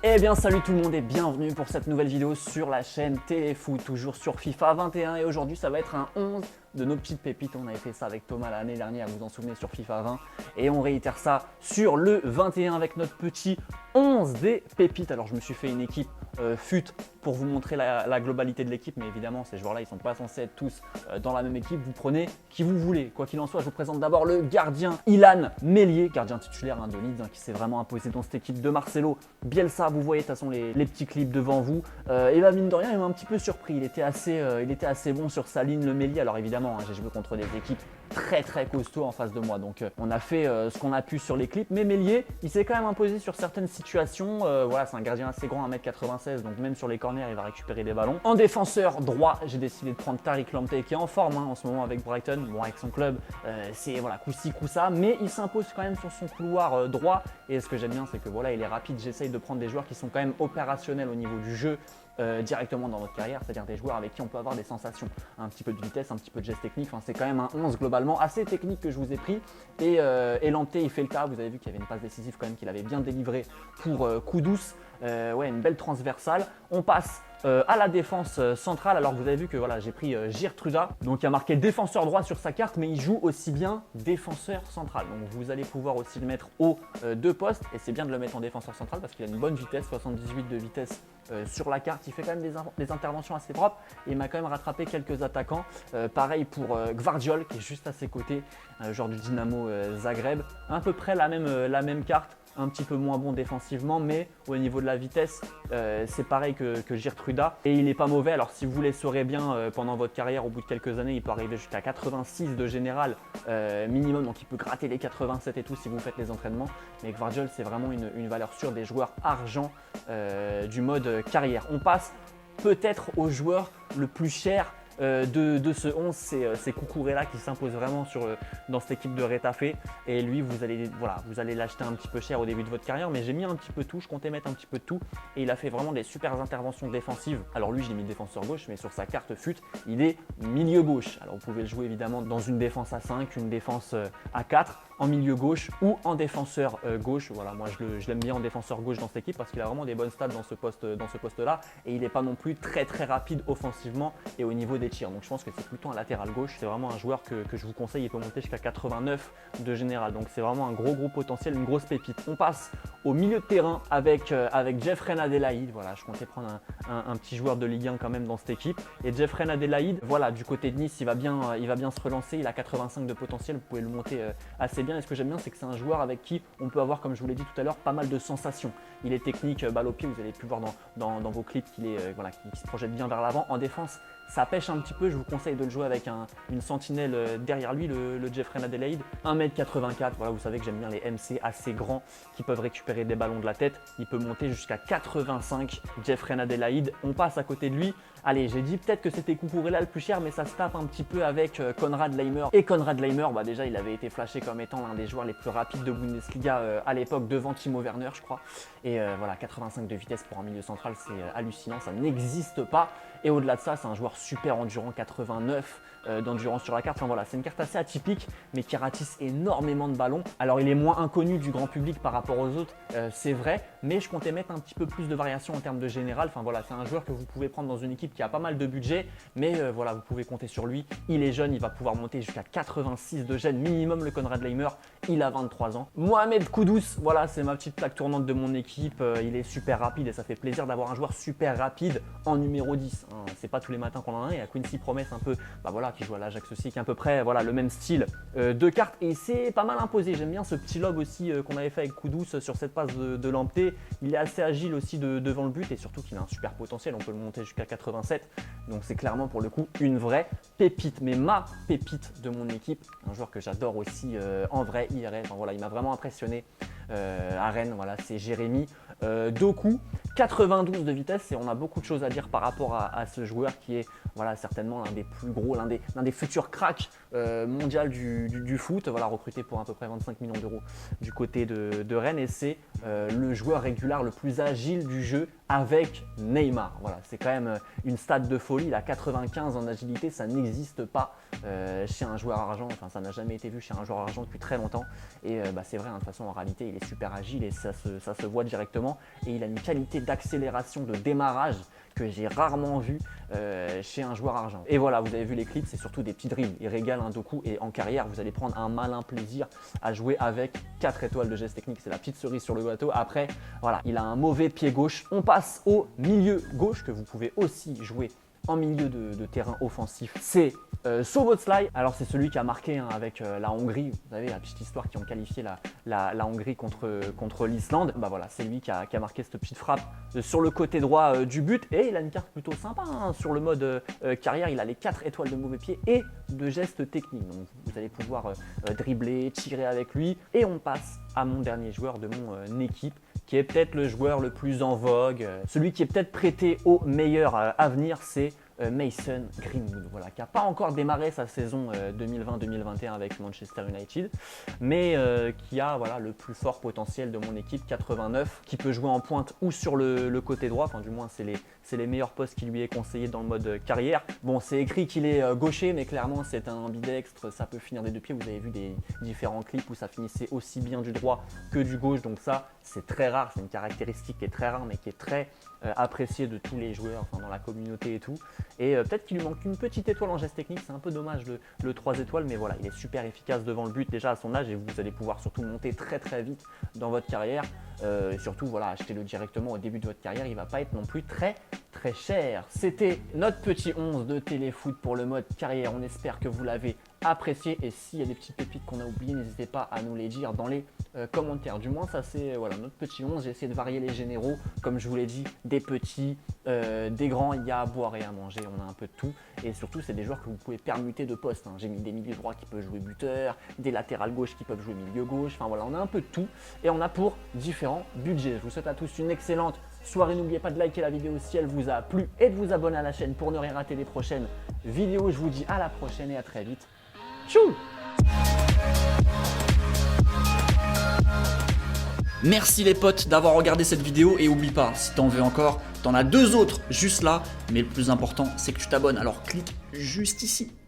Eh bien salut tout le monde et bienvenue pour cette nouvelle vidéo sur la chaîne Téléfoot, toujours sur FIFA 21 et aujourd'hui ça va être un 11 de nos petites pépites. On avait fait ça avec Thomas l'année dernière, vous vous en souvenez, sur FIFA 20 et on réitère ça sur le 21 avec notre petit 11 des pépites. Alors je me suis fait une équipe FUT pour vous montrer la globalité de l'équipe, mais évidemment ces joueurs là ils sont pas censés être tous dans la même équipe, vous prenez qui vous voulez. Quoi qu'il en soit, je vous présente d'abord le gardien Ilan Meslier, gardien titulaire de Leeds qui s'est vraiment imposé dans cette équipe de Marcelo Bielsa. Vous voyez de toute façon les petits clips devant vous. Et bah mine de rien, il m'a un petit peu surpris. Il était assez bon sur sa ligne, le Meslier. Alors évidemment, j'ai joué contre des équipes très costauds en face de moi. Donc on a fait ce qu'on a pu sur les clips. Mais Meslier, il s'est quand même imposé sur certaines situations. Voilà, c'est un gardien assez grand, 1m96. Donc même sur les corners, il va récupérer des ballons. En défenseur droit, j'ai décidé de prendre Tariq Lamptey qui est en forme en ce moment avec Brighton. Bon, avec son club, c'est voilà, coup-ci, coup-ça. Mais il s'impose quand même sur son couloir droit. Et ce que j'aime bien, c'est que voilà, il est rapide. J'essaye de prendre des joueurs qui sont quand même opérationnels au niveau du jeu directement dans votre carrière, c'est-à-dire des joueurs avec qui on peut avoir des sensations, un petit peu de vitesse, un petit peu de geste technique. Enfin, c'est quand même un 11 globalement assez technique que je vous ai pris et Lamptey il fait le tas. Vous avez vu qu'il y avait une passe décisive quand même qu'il avait bien délivré pour Kudus. Ouais, une belle transversale. On passe à la défense centrale. Alors vous avez vu que voilà, j'ai pris Geertruida, donc il a marqué défenseur droit sur sa carte, mais il joue aussi bien défenseur central. Donc vous allez pouvoir aussi le mettre aux deux postes, et c'est bien de le mettre en défenseur central parce qu'il a une bonne vitesse, 78 de vitesse sur la carte. Il fait quand même des interventions assez propres et il m'a quand même rattrapé quelques attaquants. Pareil pour Gvardiol qui est juste à ses côtés, joueur du Dynamo Zagreb, à peu près la même carte. Un petit peu moins bon défensivement, mais au niveau de la vitesse, c'est pareil que Geertruida. Et il n'est pas mauvais. Alors si vous l'essorez bien pendant votre carrière, au bout de quelques années, il peut arriver jusqu'à 86 de général minimum. Donc il peut gratter les 87 et tout si vous faites les entraînements. Mais Gvardiol, c'est vraiment une valeur sûre des joueurs argent du mode carrière. On passe peut-être au joueur le plus cher de ce 11, c'est Cucurella qui s'impose vraiment dans cette équipe de Retafe. Et lui, vous allez l'acheter un petit peu cher au début de votre carrière, mais j'ai mis un petit peu tout, je comptais mettre un petit peu de tout. Et il a fait vraiment des super interventions défensives. Alors lui, je l'ai mis défenseur gauche, mais sur sa carte FUT, il est milieu gauche. Alors vous pouvez le jouer évidemment dans une défense à 5, une défense à 4, en milieu gauche ou en défenseur gauche. Voilà, moi je l'aime bien en défenseur gauche dans cette équipe parce qu'il a vraiment des bonnes stats dans ce poste-là. Et il n'est pas non plus très rapide offensivement et au niveau des tirs. Donc je pense que c'est plutôt un latéral gauche. C'est vraiment un joueur que je vous conseille. Il peut monter jusqu'à 89 de général. Donc c'est vraiment un gros potentiel, une grosse pépite. On passe au milieu de terrain avec Jeffrey Adelaide. Voilà, je comptais prendre un petit joueur de Ligue 1 quand même dans cette équipe. Et Jeffrey Adelaide, voilà, du côté de Nice, il va bien se relancer. Il a 85 de potentiel. Vous pouvez le monter assez bien. Et ce que j'aime bien, c'est que c'est un joueur avec qui on peut avoir, comme je vous l'ai dit tout à l'heure, pas mal de sensations. Il est technique, balle au pied. Vous avez pu voir dans vos clips qu'il se projette bien vers l'avant. En défense, ça pêche un petit peu. Je vous conseille de le jouer avec une sentinelle derrière lui, le Jeffrey Adelaide. 1m84. Voilà, vous savez que j'aime bien les MC assez grands qui peuvent récupérer des ballons de la tête. Il peut monter jusqu'à 85. Jeffrey Adelaide. On passe à côté de lui. Allez, j'ai dit peut-être que c'était Cucurella le plus cher, mais ça se tape un petit peu avec Konrad Laimer. Et Konrad Laimer, bah déjà, il avait été flashé comme étant l'un des joueurs les plus rapides de Bundesliga à l'époque, devant Timo Werner, je crois. Et voilà, 85 de vitesse pour un milieu central, c'est hallucinant, ça n'existe pas. Et au-delà de ça, c'est un joueur super endurant, 89 d'endurance sur la carte. Enfin voilà, c'est une carte assez atypique, mais qui ratisse énormément de ballons. Alors, il est moins inconnu du grand public par rapport aux autres, c'est vrai, mais je comptais mettre un petit peu plus de variation en termes de général. Enfin voilà, c'est un joueur que vous pouvez prendre dans une équipe qui a pas mal de budget, mais voilà, vous pouvez compter sur lui. Il est jeune, il va pouvoir monter jusqu'à 86 de gêne minimum, le Konrad Laimer. Il a 23 ans. Mohamed Kudus, voilà, c'est ma petite plaque tournante de mon équipe. Il est super rapide et ça fait plaisir d'avoir un joueur super rapide en numéro 10. Hein. C'est pas tous les matins qu'on en a un. Il y a Quincy Promes un peu, bah voilà, qui joue à l'Ajax aussi, qui est à peu près voilà, le même style de carte et c'est pas mal imposé. J'aime bien ce petit lob aussi qu'on avait fait avec Kudus sur cette passe de Lamptey. Il est assez agile aussi devant le but et surtout qu'il a un super potentiel. On peut le monter jusqu'à 87. Donc c'est clairement pour le coup une vraie pépite. Mais ma pépite de mon équipe, un joueur que j'adore aussi en vrai, IRL. Enfin, voilà, il m'a vraiment impressionné à Rennes. Voilà, c'est Jérémy Doku. 92 de vitesse et on a beaucoup de choses à dire par rapport à ce joueur qui est voilà, certainement l'un des plus gros, l'un des futurs cracks mondial du foot, voilà, recruté pour à peu près 25 millions d'euros du côté de Rennes et c'est le joueur régulier le plus agile du jeu avec Neymar. Voilà, c'est quand même une stat de folie, il a 95 en agilité, ça n'existe pas chez un joueur argent, enfin ça n'a jamais été vu chez un joueur argent depuis très longtemps et c'est vrai, hein, de toute façon en réalité il est super agile et ça se voit directement et il a une qualité d'accélération, de démarrage que j'ai rarement vu chez un joueur argent. Et voilà, vous avez vu les clips, c'est surtout des petits dribbles. Il régale un Doku et en carrière, vous allez prendre un malin plaisir à jouer avec 4 étoiles de geste technique. C'est la petite cerise sur le gâteau. Après, voilà, il a un mauvais pied gauche. On passe au milieu gauche que vous pouvez aussi jouer en milieu de terrain offensif. C'est Szoboszlai. Alors c'est celui qui a marqué hein, avec la Hongrie. Vous savez, la petite histoire qui ont qualifié la Hongrie contre l'Islande. Bah voilà, c'est lui qui a marqué cette petite frappe sur le côté droit du but. Et il a une carte plutôt sympa hein, sur le mode carrière. Il a les 4 étoiles de mauvais pied et de gestes techniques. Donc vous allez pouvoir dribbler, tirer avec lui. Et on passe à mon dernier joueur de mon équipe, qui est peut-être le joueur le plus en vogue, celui qui est peut-être prêté au meilleur avenir, c'est Mason Greenwood, voilà, qui n'a pas encore démarré sa saison 2020-2021 avec Manchester United, mais qui a voilà, le plus fort potentiel de mon équipe, 89, qui peut jouer en pointe ou sur le côté droit, enfin du moins c'est les meilleurs postes qui lui est conseillé dans le mode carrière. Bon, c'est écrit qu'il est gaucher, mais clairement c'est un ambidextre, ça peut finir des deux pieds. Vous avez vu des différents clips où ça finissait aussi bien du droit que du gauche, donc ça c'est très rare, c'est une caractéristique qui est très rare mais qui est très appréciée de tous les joueurs enfin, dans la communauté et tout. Et peut-être qu'il lui manque une petite étoile en geste technique, c'est un peu dommage le 3 étoiles, mais voilà, il est super efficace devant le but déjà à son âge et vous allez pouvoir surtout monter très très vite dans votre carrière. Et surtout, voilà, achetez-le directement au début de votre carrière, il ne va pas être non plus très cher. C'était notre petit 11 de téléfoot pour le mode carrière, on espère que vous l'avez apprécié et s'il y a des petites pépites qu'on a oubliées, n'hésitez pas à nous les dire dans les commentaires. Du moins ça c'est voilà, notre petit 11, j'ai essayé de varier les généraux, comme je vous l'ai dit, des petits, des grands, il y a à boire et à manger, on a un peu de tout et surtout c'est des joueurs que vous pouvez permuter de poste, hein. J'ai mis des milieux droits qui peuvent jouer buteur, des latérales gauche qui peuvent jouer milieu gauche, enfin voilà, on a un peu de tout et on a pour différents budgets. Je vous souhaite à tous une excellente soirée, n'oubliez pas de liker la vidéo si elle vous a plu et de vous abonner à la chaîne pour ne rien rater des prochaines vidéos. Je vous dis à la prochaine et à très vite. Tchou! Merci les potes d'avoir regardé cette vidéo et oublie pas, si t'en veux encore, t'en as 2 autres juste là, mais le plus important c'est que tu t'abonnes, alors clique juste ici.